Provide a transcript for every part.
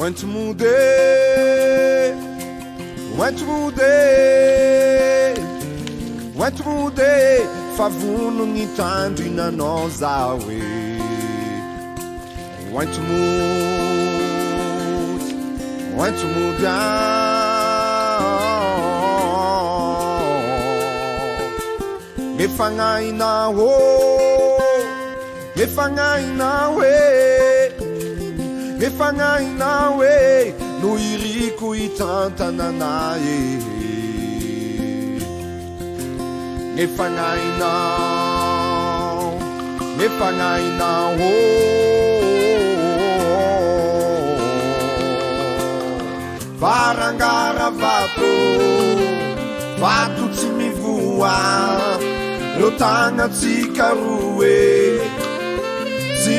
Went mudei, favuno gny tandrinanao zaho e. Went mody mefagnainao e no iriko itantanana e. Mefagnainao varangara vato tsy mivoa lo tagnatsika roe tsy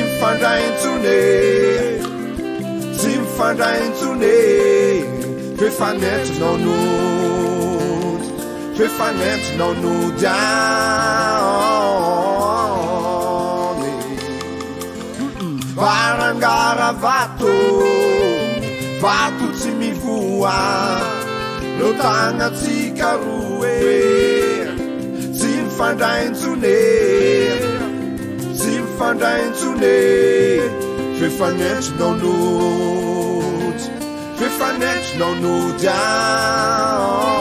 mifandraintsone fefanetrinao nodiane varangara vato tsy mivoa lo tagnatsika roe tsy mifandraintsone fefanetrinao nodiane.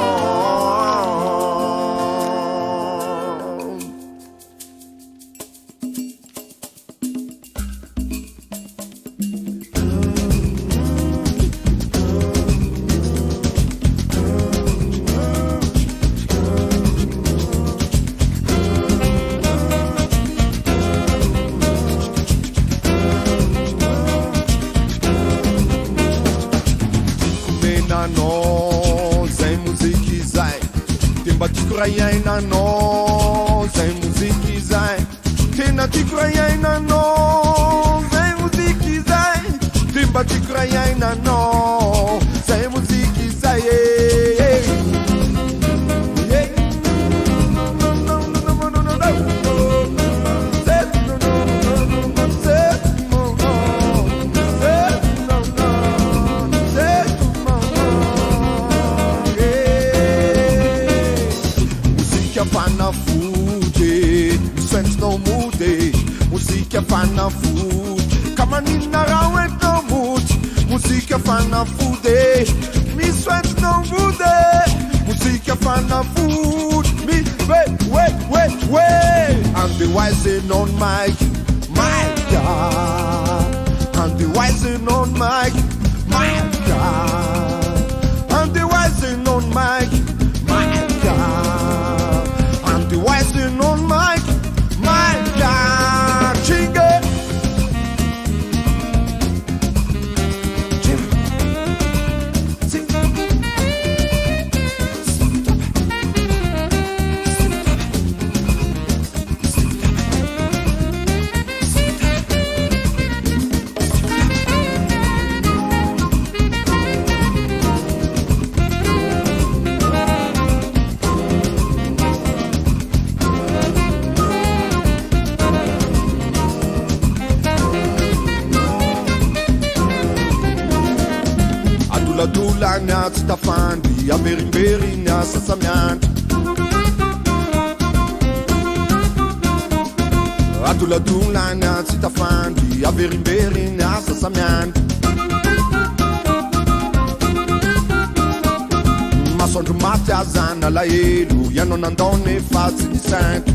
Iainanao zay muziky zay tena tiako raha iainanao zay muziky zay de mba tiako raha iainanao zay muziky zay no mude musica fanna food kamanina rawet no mood musica fanna food mi sweat no mude musica fanna food mi wait I'm the wise on my God I'm the wise on my God I'm the wise on my God I'm the wise on my God, chinga. Dulanya tafandi amerimberi na sasamian Atula dulanya tafandi amerimberi na sasamian Masondro mate azana la elu yano nandone fazi di santo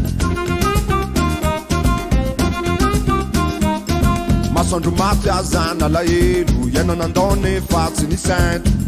Masondro mate azana la elu yano nandone fazi di santo